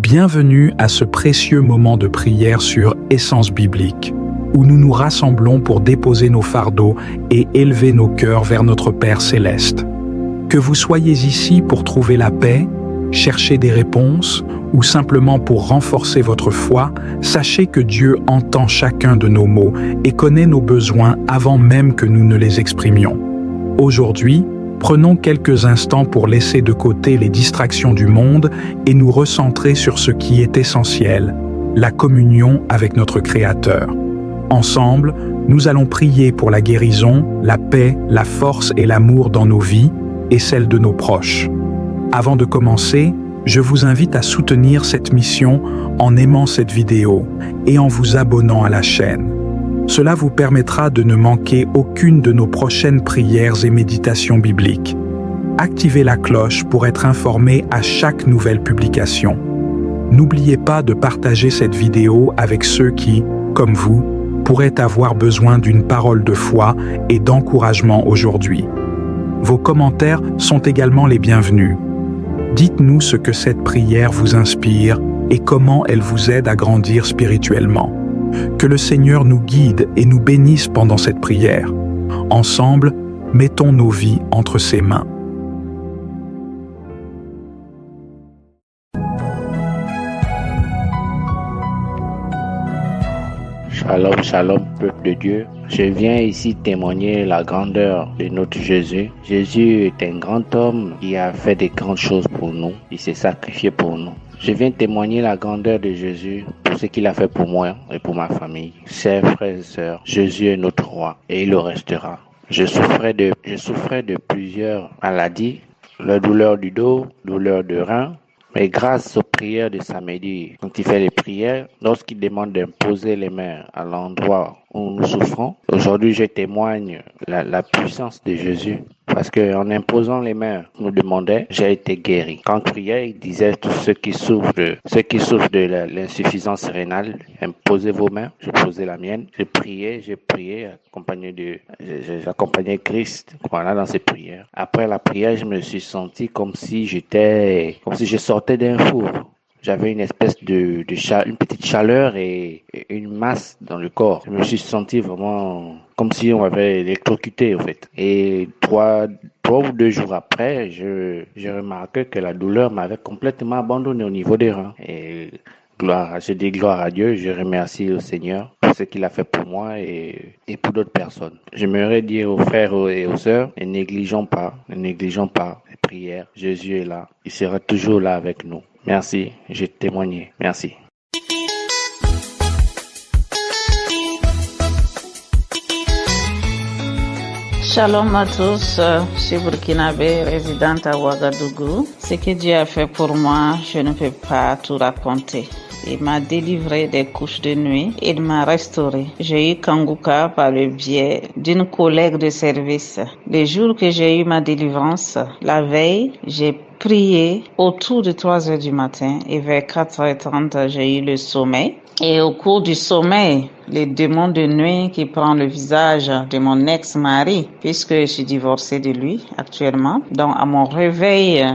Bienvenue à ce précieux moment de prière sur Essence biblique, où nous nous rassemblons pour déposer nos fardeaux et élever nos cœurs vers notre Père céleste. Que vous soyez ici pour trouver la paix, chercher des réponses ou simplement pour renforcer votre foi, sachez que Dieu entend chacun de nos mots et connaît nos besoins avant même que nous ne les exprimions. Aujourd'hui, prenons quelques instants pour laisser de côté les distractions du monde et nous recentrer sur ce qui est essentiel, la communion avec notre Créateur. Ensemble, nous allons prier pour la guérison, la paix, la force et l'amour dans nos vies et celles de nos proches. Avant de commencer, je vous invite à soutenir cette mission en aimant cette vidéo et en vous abonnant à la chaîne. Cela vous permettra de ne manquer aucune de nos prochaines prières et méditations bibliques. Activez la cloche pour être informé à chaque nouvelle publication. N'oubliez pas de partager cette vidéo avec ceux qui, comme vous, pourraient avoir besoin d'une parole de foi et d'encouragement aujourd'hui. Vos commentaires sont également les bienvenus. Dites-nous ce que cette prière vous inspire et comment elle vous aide à grandir spirituellement. Que le Seigneur nous guide et nous bénisse pendant cette prière. Ensemble, mettons nos vies entre ses mains. Shalom, shalom, peuple de Dieu. Je viens ici témoigner la grandeur de notre Jésus. Jésus est un grand homme qui a fait des grandes choses pour nous. Il s'est sacrifié pour nous. Je viens témoigner la grandeur de Jésus pour ce qu'il a fait pour moi et pour ma famille. Chers frères et sœurs, Jésus est notre roi et il le restera. Je souffrais de plusieurs maladies, la douleur du dos, douleur de rein. Mais grâce aux prières de samedi, quand il fait les prières, lorsqu'il demande d'imposer les mains à l'endroit où nous souffrons, aujourd'hui je témoigne la puissance de Jésus. Parce qu'en imposant les mains, nous demandait, j'ai été guéri. Quand il priait, il disait tous ceux qui souffrent de l'insuffisance rénale, imposez vos mains. Je posais la mienne. J'ai prié, j'accompagnais Christ, voilà, dans ses prières. Après la prière, je me suis senti comme si je sortais d'un four. J'avais une espèce une petite chaleur et une masse dans le corps. Je me suis senti vraiment comme si on m'avait électrocuté, en fait. Et trois ou 2 jours après, j'ai remarqué que la douleur m'avait complètement abandonné au niveau des reins. Et je dis gloire à Dieu, je remercie le Seigneur pour ce qu'il a fait pour moi et pour d'autres personnes. J'aimerais dire aux frères et aux sœurs, ne négligeons pas les prières. Jésus est là, il sera toujours là avec nous. Merci, j'ai témoigné. Merci. Shalom à tous, je suis burkinabé, résidente à Ouagadougou. Ce que Dieu a fait pour moi, je ne peux pas tout raconter. Il m'a délivré des couches de nuit, il m'a restauré. J'ai eu Kanguka par le biais d'une collègue de service. Le jour que j'ai eu ma délivrance, la veille, j'ai prié autour de 3 heures du matin et vers 4h30, j'ai eu le sommeil. Et au cours du sommeil, les démons de nuit qui prend le visage de mon ex-mari, puisque je suis divorcée de lui actuellement. Donc à mon réveil,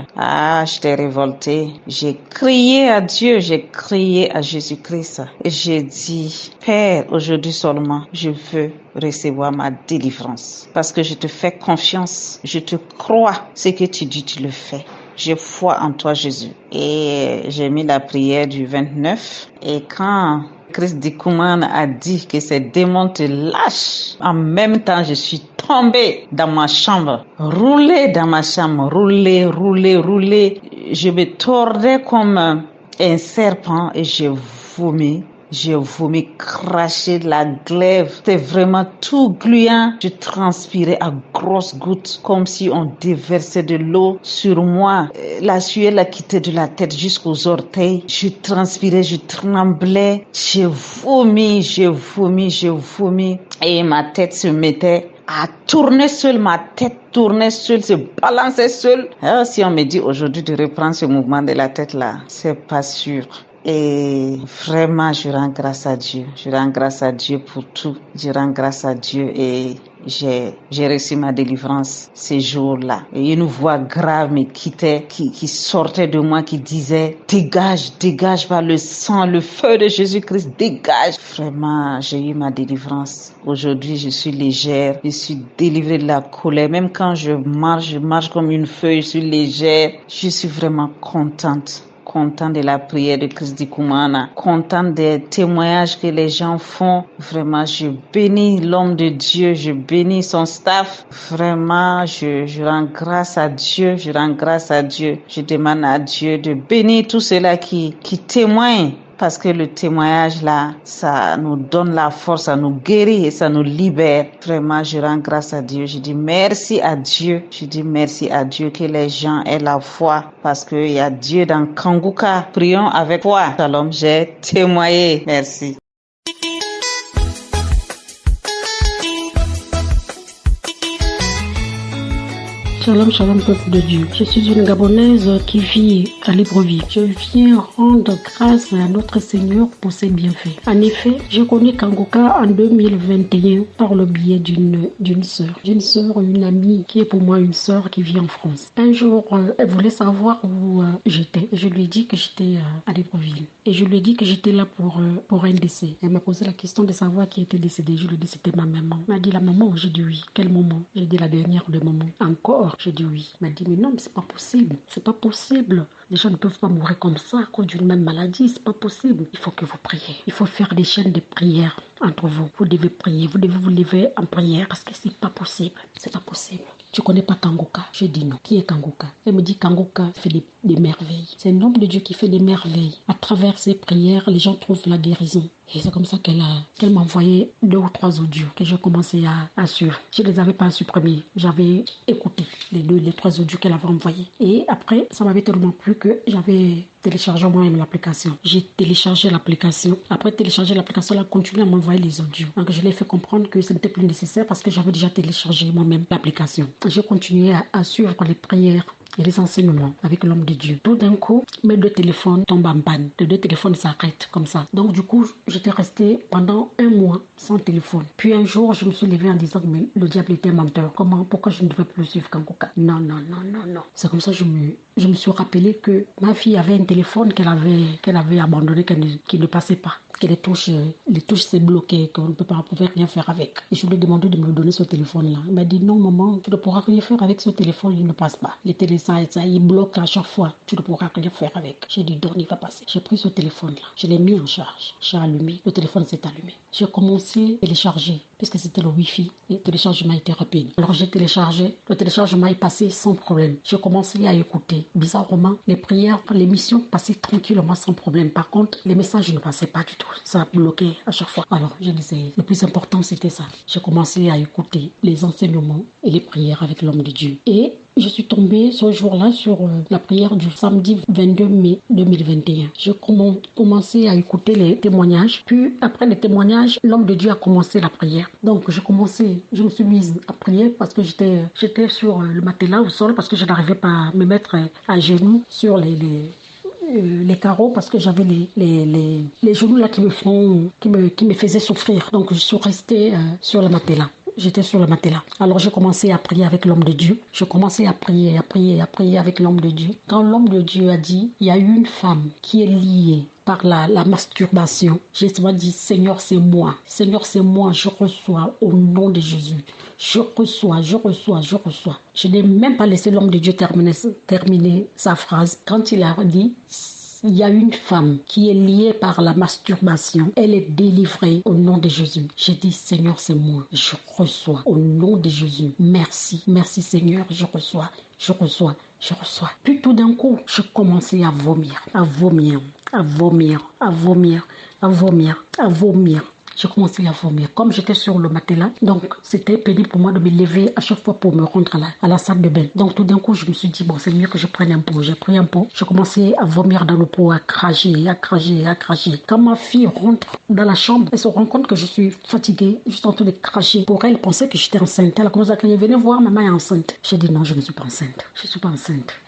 j'étais révoltée. J'ai crié à Dieu, j'ai crié à Jésus-Christ. Et j'ai dit, Père, aujourd'hui seulement, je veux recevoir ma délivrance. Parce que je te fais confiance, je te crois. Ce que tu dis, tu le fais. J'ai foi en toi, Jésus. Et j'ai mis la prière du 29. Et quand Christ Dikouman a dit que ces démons te lâchent, en même temps, je suis tombée dans ma chambre, roulée dans ma chambre, roulée. Je me tordais comme un serpent et j'ai vomi. J'ai vomi, craché de la glaive. C'était vraiment tout gluant. Je transpirais à grosses gouttes, comme si on déversait de l'eau sur moi. La sueur la quittait de la tête jusqu'aux orteils. Je transpirais, je tremblais. J'ai vomi. Et ma tête se mettait à tourner seule, ma tête tournait seule, se balançait seule. Alors, si on me dit aujourd'hui de reprendre ce mouvement de la tête là, c'est pas sûr. Et vraiment, je rends grâce à Dieu. Je rends grâce à Dieu pour tout. Je rends grâce à Dieu et j'ai reçu ma délivrance ces jours-là. Et une voix grave me quittait, qui sortait de moi, qui disait dégage, dégage par le sang, le feu de Jésus-Christ, dégage. Vraiment, j'ai eu ma délivrance. Aujourd'hui, je suis légère, je suis délivrée de la colère. Même quand je marche comme une feuille, je suis légère. Je suis vraiment contente de la prière de Christ Dikumana, contente des témoignages que les gens font. Vraiment, je bénis l'homme de Dieu, je bénis son staff. Vraiment, je rends grâce à Dieu, Je demande à Dieu de bénir tous ceux-là qui témoignent. Parce que le témoignage là, ça nous donne la force, ça nous guérit et ça nous libère. Vraiment, je rends grâce à Dieu. Je dis merci à Dieu. Que les gens aient la foi. Parce qu'il y a Dieu dans Kanguka. Prions avec foi. Shalom, j'ai témoigné. Merci. Shalom, shalom, peuple de Dieu. Je suis une Gabonaise qui vit à Libreville. Je viens rendre grâce à notre Seigneur pour ses bienfaits. En effet, j'ai connu Kanguka en 2021 par le biais d'une sœur. Une amie qui est pour moi une sœur qui vit en France. Un jour, elle voulait savoir où j'étais. Je lui ai dit que j'étais à Libreville. Et je lui ai dit que j'étais là pour un décès. Elle m'a posé la question de savoir qui était décédé. Je lui ai dit que c'était ma maman. Elle m'a dit la maman. J'ai dit oui. Quel moment? J'ai dit la dernière de maman. Encore? J'ai dit oui. Elle m'a dit mais non, mais c'est pas possible. C'est pas possible. Les gens ne peuvent pas mourir comme ça à cause d'une même maladie. C'est pas possible. Il faut que vous priez. Il faut faire des chaînes de prière entre vous. Vous devez prier. Vous devez vous lever en prière parce que c'est pas possible. C'est pas possible. Tu connais pas Kanguka? J'ai dit non. Qui est Kanguka? Elle me dit Kanguka fait des merveilles. C'est un homme de Dieu qui fait des merveilles. À travers ses prières, les gens trouvent la guérison. Et c'est comme ça qu'elle m'a envoyé 2 ou 3 audios que j'ai commencé à suivre. Je les avais pas supprimés. J'avais écouté les 3 audios qu'elle avait envoyés. Et après, ça m'avait tellement plu que j'avais téléchargé moi-même l'application. J'ai téléchargé l'application. Après télécharger l'application, elle a continué à m'envoyer les audios. Donc je l'ai fait comprendre que ce n'était plus nécessaire parce que j'avais déjà téléchargé moi-même l'application. J'ai continué à suivre les prières et les enseignements avec l'homme de Dieu. Tout d'un coup, mes 2 téléphones tombent en panne. Les 2 téléphones s'arrêtent comme ça. Donc du coup, j'étais restée pendant 1 mois sans téléphone. Puis un jour, je me suis levée en disant mais le diable était menteur. Pourquoi je ne devais plus suivre Kanguka? Non. C'est comme ça que je me suis rappelé que ma fille avait un téléphone qu'elle avait abandonné, qui ne passait pas. Que les touches s'est bloquées, qu'on ne pouvait rien faire avec. Et je lui ai demandé de me donner ce téléphone-là. Elle m'a dit non maman, tu ne pourras rien faire avec ce téléphone, il ne passe pas. Les télés ça, il bloque à chaque fois. Tu ne pourras rien faire avec. J'ai dit donc il va passer. J'ai pris ce téléphone-là, je l'ai mis en charge. J'ai allumé, le téléphone s'est allumé. J'ai commencé à télécharger, puisque c'était le Wi-Fi. Et le téléchargement était rapide. Alors j'ai téléchargé, le téléchargement est passé sans problème. J'ai commencé à écouter. Bizarrement, les prières, l'émission passait tranquillement sans problème. Par contre, les messages ne passaient pas du tout. Ça a bloqué à chaque fois. Alors, je disais, le plus important, c'était ça. J'ai commencé à écouter les enseignements et les prières avec l'homme de Dieu. Et je suis tombée ce jour-là sur la prière du samedi 22 mai 2021. J'ai commencé à écouter les témoignages. Puis, après les témoignages, l'homme de Dieu a commencé la prière. Donc, je me suis mise à prier parce que j'étais sur le matelas au sol parce que je n'arrivais pas à me mettre à genoux sur les carreaux parce que j'avais les genoux là qui me faisaient souffrir. Donc je suis restée sur le matelas. J'étais sur le matelas. Alors j'ai commencé à prier avec l'homme de Dieu. Je commençais à prier avec l'homme de Dieu. Quand l'homme de Dieu a dit, il y a une femme qui est liée par la masturbation. J'ai souvent dit, Seigneur, c'est moi. Seigneur, c'est moi. Je reçois au nom de Jésus. Je reçois. Je n'ai même pas laissé l'homme de Dieu terminer sa phrase. Quand il a dit, il y a une femme qui est liée par la masturbation. Elle est délivrée au nom de Jésus. J'ai dit, Seigneur, c'est moi. Je reçois au nom de Jésus. Merci. Merci Seigneur, je reçois. Puis tout d'un coup, je commençais à vomir. J'ai commencé à vomir. Comme j'étais sur le matelas, donc c'était pénible pour moi de me lever à chaque fois pour me rendre à la salle de bain. Donc tout d'un coup, je me suis dit, bon, c'est mieux que je prenne un pot. J'ai pris un pot. Je commençais à vomir dans le pot, à cracher. Quand ma fille rentre dans la chambre, elle se rend compte que je suis fatiguée, juste en train de cracher. Pour elle, elle pensait que j'étais enceinte. Elle a commencé à crier, venez voir, maman est enceinte. J'ai dit, non, je ne suis pas enceinte.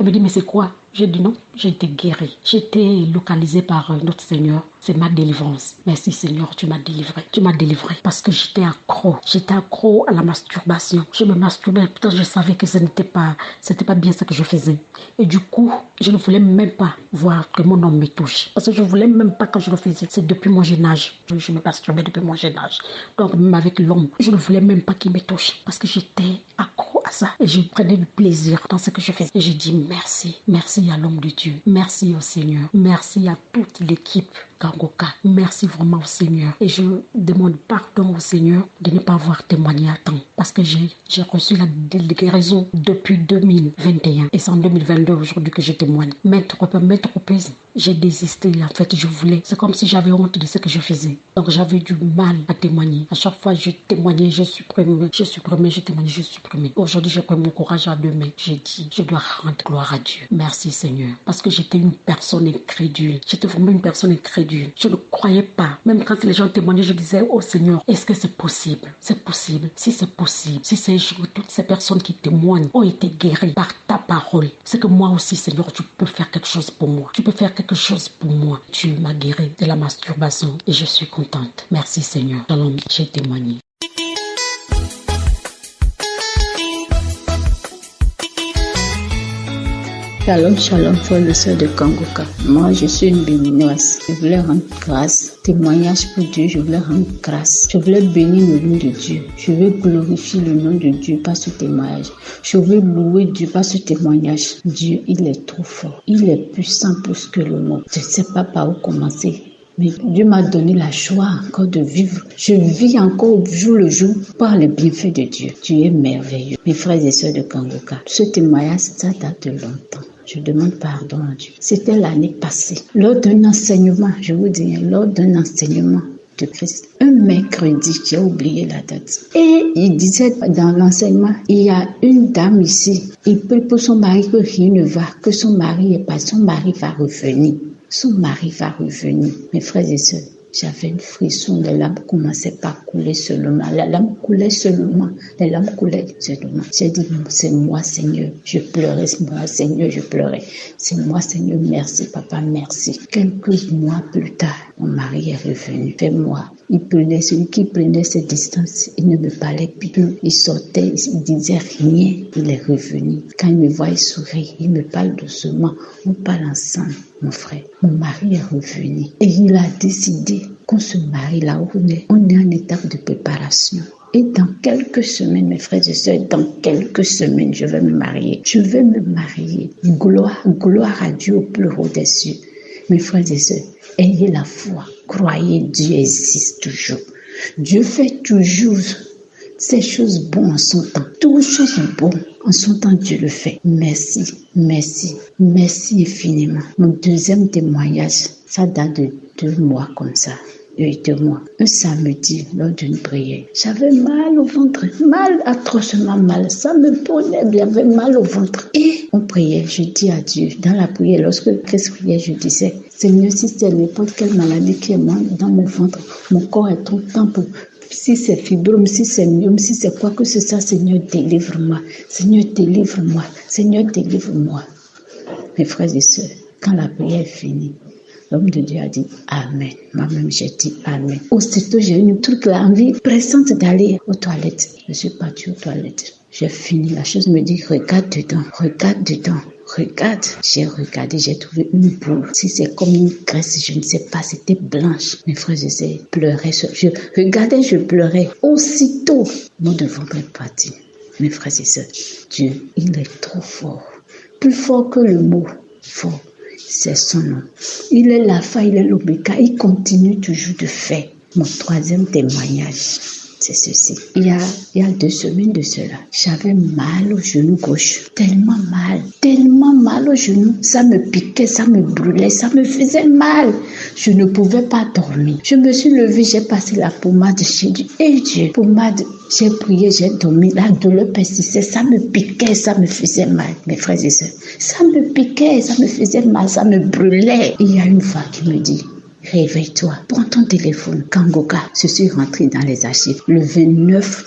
Elle me dit, mais c'est quoi? J'ai dit non, j'ai été guérie. J'étais localisée par notre Seigneur. C'est ma délivrance. Merci Seigneur, tu m'as délivré. Tu m'as délivré parce que j'étais accro. J'étais accro à la masturbation. Je me masturbais. Putain, je savais que c'était pas bien ce que je faisais. Et du coup, je ne voulais même pas voir que mon homme me touche. Parce que je ne voulais même pas que je le faisais. C'est depuis mon jeune âge. Je me masturbais depuis mon jeune âge. Donc, même avec l'homme, je ne voulais même pas qu'il me touche. Parce que j'étais accro à ça. Et je prenais du plaisir dans ce que je faisais. Et je dis merci. Merci à l'homme de Dieu. Merci au Seigneur. Merci à toute l'équipe Kangoka. Merci vraiment au Seigneur. Et je demande pardon au Seigneur de ne pas avoir témoigné à temps. Parce que j'ai reçu la guérison depuis 2021. Et c'est en 2022 aujourd'hui que je témoigne. Maintes reprises, j'ai désisté. En fait, je voulais. C'est comme si j'avais honte de ce que je faisais. Donc j'avais du mal à témoigner. À chaque fois, je témoignais, je supprimais, je témoignais, je supprimais. Aujourd'hui, j'ai pris mon courage à deux mains. J'ai dit, je dois rendre gloire à Dieu. Merci Seigneur. Parce que j'étais une personne incrédule. J'étais vraiment une personne incrédule. Je ne croyais pas. Même quand les gens témoignaient, je disais, oh Seigneur, est-ce que c'est possible? C'est possible. Si c'est possible, si ces jours, toutes ces personnes qui témoignent ont été guéries par ta parole, c'est que moi aussi, Seigneur, tu peux faire quelque chose pour moi. Tu peux faire quelque chose pour moi. Tu m'as guéri de la masturbation et je suis contente. Merci Seigneur. Shalom, j'ai témoigné. Shalom, shalom, frères et sœurs de Kangoka. Moi, je suis une béninoise. Je voulais rendre grâce. Témoignage pour Dieu, je voulais rendre grâce. Je voulais bénir le nom de Dieu. Je veux glorifier le nom de Dieu par ce témoignage. Je veux louer Dieu par ce témoignage. Dieu, il est trop fort. Il est puissant plus que le monde. Je ne sais pas par où commencer. Mais Dieu m'a donné la joie encore de vivre. Je vis encore jour le jour par les bienfaits de Dieu. Dieu est merveilleux. Mes frères et sœurs de Kangoka, ce témoignage, ça date de longtemps. Je demande pardon à Dieu. C'était l'année passée. Lors d'un enseignement, je vous dis, lors d'un enseignement de Christ, un mercredi, j'ai oublié la date. Et il disait dans l'enseignement, il y a une dame ici, il prie pour son mari que rien ne va, que son mari est pas, son mari va revenir. Son mari va revenir. Mes frères et sœurs, j'avais une frisson, les larmes commençaient pas à couler seulement. Les larmes coulaient seulement. Les larmes coulaient seulement. J'ai dit, c'est moi, Seigneur. Je pleurais, c'est moi, Seigneur, je pleurais. C'est moi, Seigneur, merci, papa, merci. Quelques mois plus tard, mon mari est revenu. Fais-moi. Il prenait, celui qui prenait ses distances, il ne me parlait plus. Il sortait, il disait rien. Il est revenu. Quand il me voit, il sourit. Il me parle doucement. On parle ensemble, mon frère. Mon mari est revenu. Et il a décidé qu'on se marie là où on est en étape de préparation. Et dans quelques semaines, mes frères et sœurs, dans quelques semaines, je vais me marier. Je vais me marier. Gloire à Dieu au plus haut des cieux. Mes frères et sœurs, ayez la foi. Croyez, Dieu existe toujours. Dieu fait toujours ces choses bonnes en son temps. Toutes choses bonnes en son temps, Dieu le fait. Merci, merci, merci infiniment. Mon deuxième témoignage, ça date de 2 mois comme ça. 2 mois. Un samedi, lors d'une prière, j'avais mal au ventre, mal, atrocement mal. Ça me prenait, j'avais mal au ventre. Et on priait, je dis à Dieu, dans la prière, lorsque Christ priait, je disais, Seigneur, si c'est n'importe quelle maladie qui est moi dans mon ventre, mon corps est trop temple. Si c'est fibrome, si c'est myome, si c'est quoi que ce soit, Seigneur, délivre-moi. Seigneur, délivre-moi. Seigneur, délivre-moi. Mes frères et sœurs, quand la prière est finie, l'homme de Dieu a dit Amen. Moi-même, j'ai dit Amen. Aussitôt, j'ai eu une truc là, envie pressante d'aller aux toilettes. Je suis partie aux toilettes. J'ai fini. La chose me dit regarde dedans, regarde dedans. Regarde, j'ai regardé, j'ai trouvé une boule. Si c'est comme une graisse, je ne sais pas, c'était blanche. Mes frères et sœurs pleuraient. Je regardais, je pleurais. Aussitôt, mon ventre est parti. Mes frères et sœurs, Dieu, il est trop fort. Plus fort que le mot fort. C'est son nom. Il est l'alpha, il est l'oméga. Il continue toujours de faire. Mon troisième témoignage, c'est ceci. Il y a 2 semaines de cela, j'avais mal au genou gauche. Tellement mal au genou. Ça me piquait, ça me brûlait, ça me faisait mal. Je ne pouvais pas dormir. Je me suis levée, j'ai passé la pommade chez Dieu. Et Dieu, pommade, j'ai prié, j'ai dormi. La douleur persistait, ça me piquait, ça me faisait mal. Mes frères et sœurs, ça me piquait, ça me faisait mal, ça me brûlait. Il y a une voix qui me dit, réveille-toi, prends ton téléphone, Kangoka. Je suis rentrée dans les archives le 29,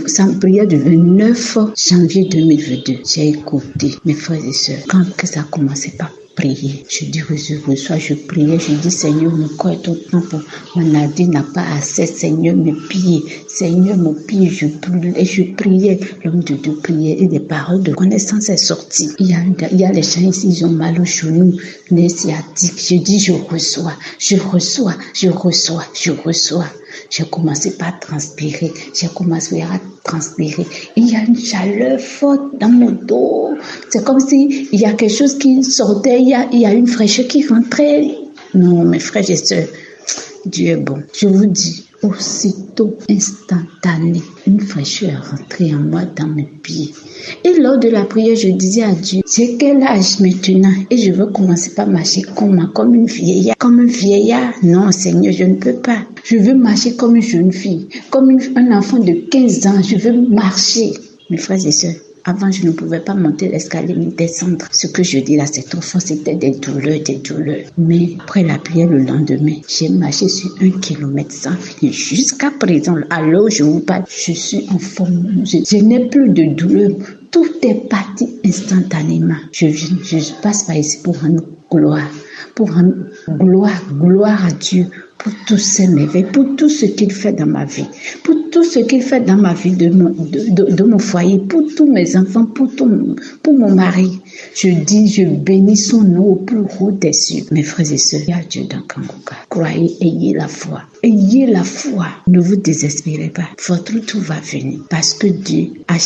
sans prière du 29 janvier 2022. J'ai écouté mes frères et sœurs quand que ça commençait pas. Prier. Je dis je reçois, je priais, je dis Seigneur, mon corps est au temps pour maladie n'a pas assez, Seigneur, mes pieds, je brûle et je priais. L'homme de Dieu priait et des paroles de connaissance est sorti. Il y a les gens ici, ils ont mal au genou, les sciatiques. Je dis je reçois. J'ai commencé par transpirer. Il y a une chaleur forte dans mon dos. C'est comme si il y a quelque chose qui sortait, il y a une fraîcheur qui rentrait. Non, mes frères et sœurs, Dieu est bon. Je vous dis, aussitôt, instantané, une fraîcheur rentrait en moi dans mes pieds. Et lors de la prière, je disais à Dieu, j'ai quel âge maintenant? Et je veux commencer par marcher comme une vieillard. Comme un vieillard? Non, Seigneur, je ne peux pas. Je veux marcher comme une jeune fille, comme un enfant de 15 ans. Je veux marcher. Mes frères et sœurs, avant, je ne pouvais pas monter l'escalier ni descendre. Ce que je dis là, c'est trop fort, c'était des douleurs. Mais après la prière le lendemain, j'ai marché sur 1 kilomètre sans finir. Jusqu'à présent, à l'heure où je vous parle, je suis en forme. Je n'ai plus de douleur. Tout est parti instantanément. Je passe par ici pour rendre gloire. Gloire à Dieu pour tous ces merveilles, pour tout ce qu'il fait dans ma vie, pour tout ce qu'il fait dans ma vie de mon foyer, pour tous mes enfants, pour mon mari. Je dis, je bénis son nom au plus haut des cieux. Mes frères et sœurs, il y a Dieu dans Kangoka. Croyez, ayez la foi. Ne vous désespérez pas. Votre tour va venir. Parce que Dieu a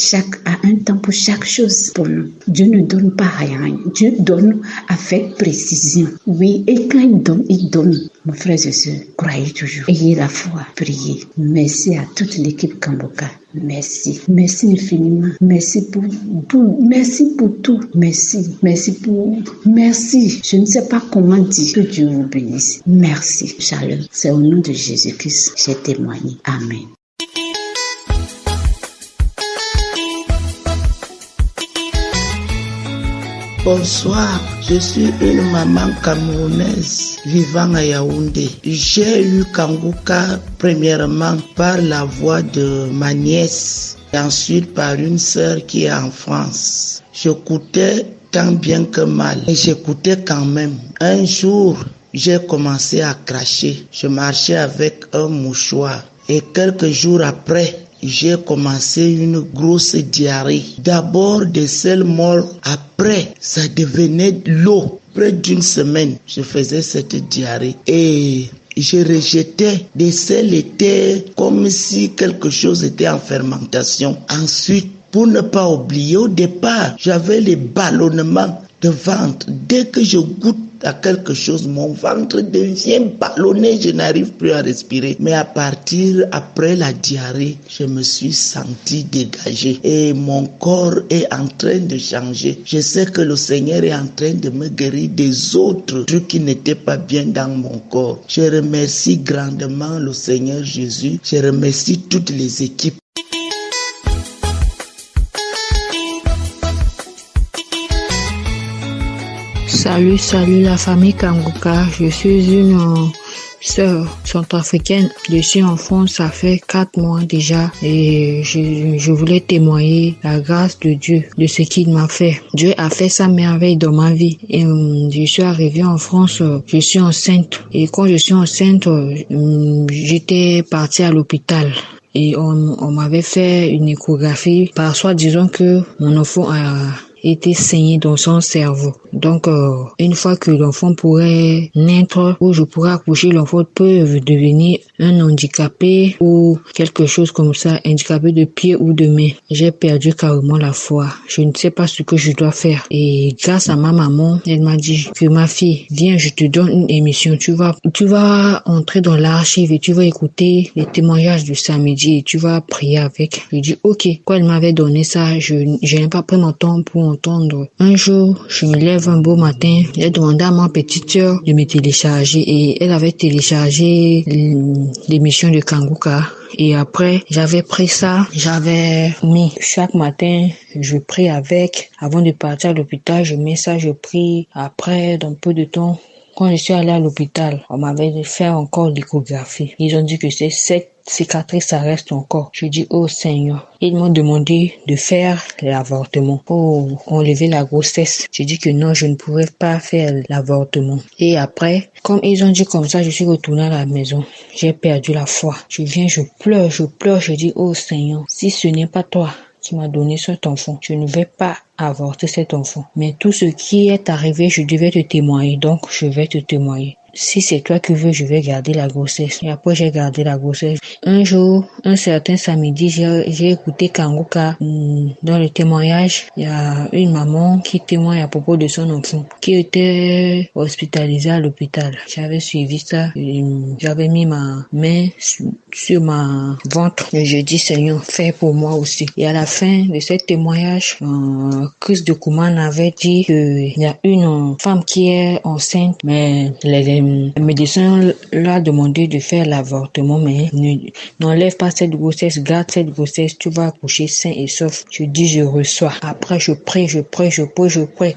un temps pour chaque chose pour nous. Dieu ne donne pas rien. Dieu donne avec précision. Oui, et quand il donne. Mes frères et sœurs, croyez toujours. Ayez la foi. Priez. Merci à toute l'équipe Kangoka. Merci infiniment. Merci pour tout. Merci. Je ne sais pas comment dire. Que Dieu vous bénisse. Merci. Shalom. C'est au nom de Jésus-Christ, j'ai témoigné. Amen. Bonsoir, je suis une maman camerounaise vivant à Yaoundé. J'ai eu Kangoka premièrement par la voix de ma nièce et ensuite par une sœur qui est en France. J'écoutais tant bien que mal et j'écoutais quand même. Un jour, j'ai commencé à cracher. Je marchais avec un mouchoir et quelques jours après, j'ai commencé une grosse diarrhée. D'abord des selles molles, après ça devenait de l'eau. Près d'une semaine, je faisais cette diarrhée et je rejetais. Des selles étaient comme si quelque chose était en fermentation. Ensuite, pour ne pas oublier, au départ, j'avais les ballonnements de ventre. Dès que je goûte à quelque chose, mon ventre devient ballonné, je n'arrive plus à respirer. Mais après la diarrhée, je me suis senti dégagé et mon corps est en train de changer. Je sais que le Seigneur est en train de me guérir des autres trucs qui n'étaient pas bien dans mon corps. Je remercie grandement le Seigneur Jésus. Je remercie toutes les équipes. Salut la famille Kangoka. Je suis une sœur centrafricaine. Je suis en France, ça fait 4 mois déjà et je voulais témoigner la grâce de Dieu, de ce qu'il m'a fait. Dieu a fait sa merveille dans ma vie et je suis arrivée en France, je suis enceinte et quand je suis enceinte, j'étais partie à l'hôpital. Et on m'avait fait une échographie par soi-disant que mon enfant a été saigné dans son cerveau. Donc, une fois que l'enfant pourrait naître ou je pourrais accoucher, l'enfant peut devenir un handicapé ou quelque chose comme ça, handicapé de pied ou de main. J'ai perdu carrément la foi. Je ne sais pas ce que je dois faire. Et grâce à ma maman, elle m'a dit que ma fille, viens, je te donne une émission. Tu vas entrer dans l'archive et tu vas écouter les témoignages du samedi et tu vas prier avec. Je dis ok. Quand elle m'avait donné ça, je n'ai pas pris mon temps pour entendre. Un jour, je me lève un beau matin, j'ai demandé à ma petite sœur de me télécharger et elle avait téléchargé l'émission de Kangoka. Et après, j'avais pris ça, j'avais mis chaque matin, je prie avec. Avant de partir à l'hôpital, je mets ça, je prie. Après, dans peu de temps, Quand je suis allée à l'hôpital, on m'avait fait encore l'échographie. Ils ont dit que cette cicatrice, ça reste encore. Je dis, oh Seigneur. Ils m'ont demandé de faire l'avortement pour enlever la grossesse. J'ai dit que non, je ne pourrais pas faire l'avortement. Et après, comme ils ont dit comme ça, je suis retournée à la maison. J'ai perdu la foi. Je viens, je pleure. Je dis, oh Seigneur, si ce n'est pas toi qui m'a donné cet enfant, je ne vais pas avorter cet enfant. Mais tout ce qui est arrivé, je devais te témoigner. Donc, je vais te témoigner. Si c'est toi qui veux, je vais garder la grossesse. Et après, j'ai gardé la grossesse. Un jour, un certain samedi, j'ai écouté Kanguka. Dans le témoignage, il y a une maman qui témoigne à propos de son enfant qui était hospitalisé à l'hôpital. J'avais suivi ça. J'avais mis ma main sur ma ventre. Et je dis, Seigneur, fais pour moi aussi. Et à la fin de ce témoignage, Chris de Kouman avait dit qu'il y a une femme qui est enceinte, mais les médecins lui a demandé de faire l'avortement, mais n'enlève pas cette grossesse, garde cette grossesse, tu vas accoucher sain et sauf. Je dis, je reçois. Après, je prie.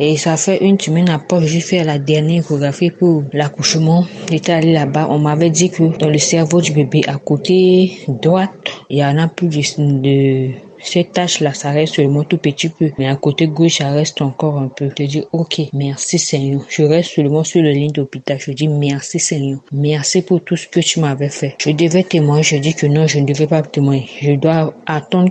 Et ça fait une semaine après, j'ai fait la dernière échographie pour l'accouchement. J'étais allée là-bas, on m'avait dit que dans le cerveau du bébé, à côté droite, il y en a plus de cette tache-là, ça reste seulement tout petit peu. Mais à côté gauche, ça reste encore un peu. Je dis, ok, merci Seigneur. Je reste seulement sur la ligne d'hôpital. Je dis, merci Seigneur. Merci pour tout ce que tu m'avais fait. Je devais témoigner. Je dis que non, je ne devais pas témoigner. Je dois attendre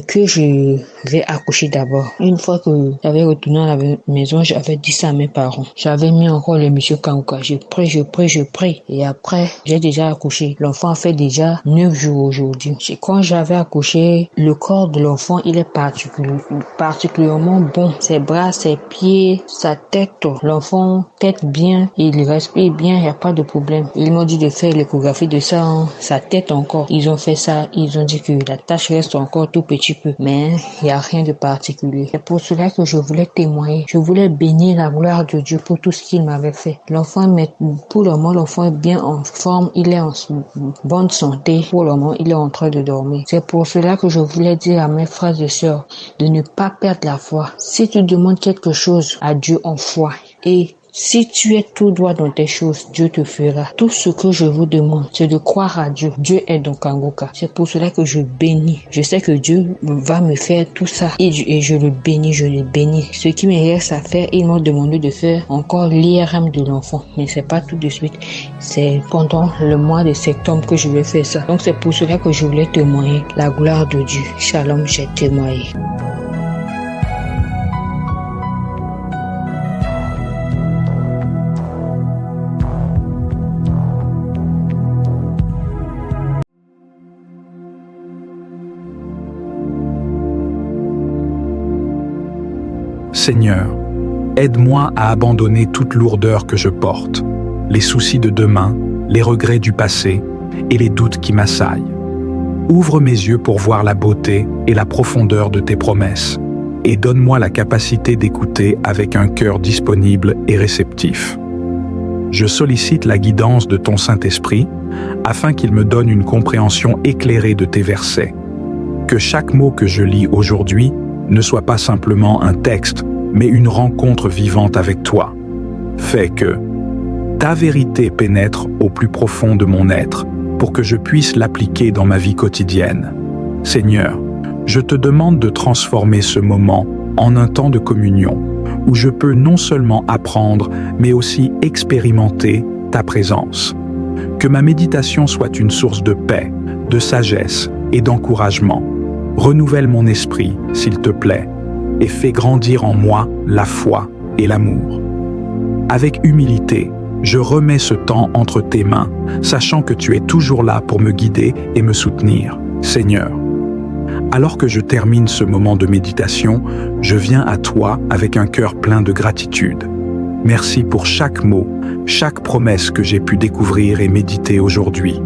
que je vais accoucher d'abord. Une fois que j'avais retourné à la maison, j'avais dit ça à mes parents. J'avais mis encore le monsieur Kanguka. Je prie. Et après, j'ai déjà accouché. L'enfant a fait déjà 9 jours aujourd'hui. Quand j'avais accouché, le corps de l'enfant, il est particulièrement bon. Ses bras, ses pieds, sa tête. L'enfant tête bien, il respire bien, il n'y a pas de problème. Ils m'ont dit de faire l'échographie de ça, sa tête encore. Ils ont fait ça, ils ont dit que la tache reste encore tout petit peu, mais il n'y a rien de particulier. C'est pour cela que je voulais témoigner. Je voulais bénir la gloire de Dieu pour tout ce qu'il m'avait fait. L'enfant, pour le moment, l'enfant est bien en forme, il est en bonne santé. Pour le moment, il est en train de dormir. C'est pour cela que je voulais dire à mes frères et sœurs de ne pas perdre la foi. Si tu demandes quelque chose à Dieu en foi et si tu es tout droit dans tes choses, Dieu te fera. Tout ce que je vous demande, c'est de croire à Dieu. Dieu est dans Kanguka. C'est pour cela que je bénis. Je sais que Dieu va me faire tout ça. Et je le bénis. Ce qui me reste à faire, ils m'ont demandé de faire encore l'IRM de l'enfant. Mais c'est pas tout de suite. C'est pendant le mois de septembre que je vais faire ça. Donc c'est pour cela que je voulais témoigner la gloire de Dieu. Shalom, j'ai témoigné. Seigneur, aide-moi à abandonner toute lourdeur que je porte, les soucis de demain, les regrets du passé et les doutes qui m'assaillent. Ouvre mes yeux pour voir la beauté et la profondeur de tes promesses et donne-moi la capacité d'écouter avec un cœur disponible et réceptif. Je sollicite la guidance de ton Saint-Esprit afin qu'il me donne une compréhension éclairée de tes versets. Que chaque mot que je lis aujourd'hui ne soit pas simplement un texte, mais une rencontre vivante avec toi. Fais que ta vérité pénètre au plus profond de mon être pour que je puisse l'appliquer dans ma vie quotidienne. Seigneur, je te demande de transformer ce moment en un temps de communion où je peux non seulement apprendre, mais aussi expérimenter ta présence. Que ma méditation soit une source de paix, de sagesse et d'encouragement. Renouvelle mon esprit, s'il te plaît, et fais grandir en moi la foi et l'amour. Avec humilité, je remets ce temps entre tes mains, sachant que tu es toujours là pour me guider et me soutenir, Seigneur. Alors que je termine ce moment de méditation, je viens à toi avec un cœur plein de gratitude. Merci pour chaque mot, chaque promesse que j'ai pu découvrir et méditer aujourd'hui.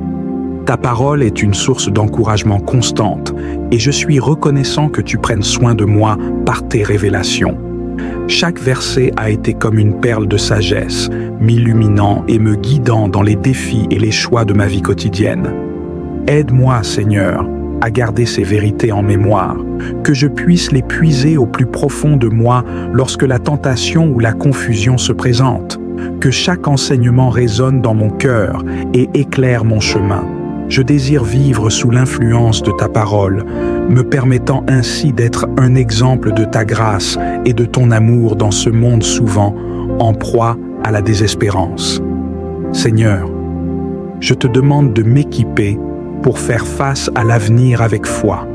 Ta parole est une source d'encouragement constante et je suis reconnaissant que tu prennes soin de moi par tes révélations. Chaque verset a été comme une perle de sagesse, m'illuminant et me guidant dans les défis et les choix de ma vie quotidienne. Aide-moi, Seigneur, à garder ces vérités en mémoire, que je puisse les puiser au plus profond de moi lorsque la tentation ou la confusion se présente. que chaque enseignement résonne dans mon cœur et éclaire mon chemin. Je désire vivre sous l'influence de ta parole, me permettant ainsi d'être un exemple de ta grâce et de ton amour dans ce monde souvent en proie à la désespérance. Seigneur, je te demande de m'équiper pour faire face à l'avenir avec foi.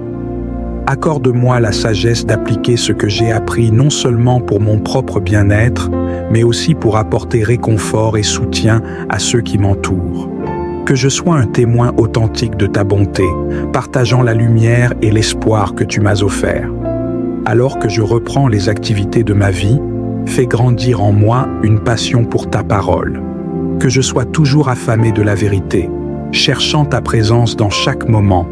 Accorde-moi la sagesse d'appliquer ce que j'ai appris non seulement pour mon propre bien-être, mais aussi pour apporter réconfort et soutien à ceux qui m'entourent. Que je sois un témoin authentique de ta bonté, partageant la lumière et l'espoir que tu m'as offert. Alors que je reprends les activités de ma vie, fais grandir en moi une passion pour ta parole. Que je sois toujours affamé de la vérité, cherchant ta présence dans chaque moment.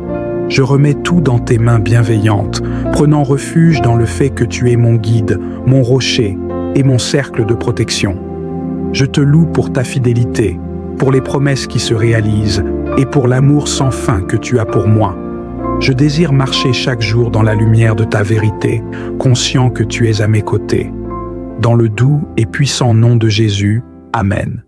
Je remets tout dans tes mains bienveillantes, prenant refuge dans le fait que tu es mon guide, mon rocher et mon cercle de protection. Je te loue pour ta fidélité, pour les promesses qui se réalisent et pour l'amour sans fin que tu as pour moi. Je désire marcher chaque jour dans la lumière de ta vérité, conscient que tu es à mes côtés. Dans le doux et puissant nom de Jésus, Amen.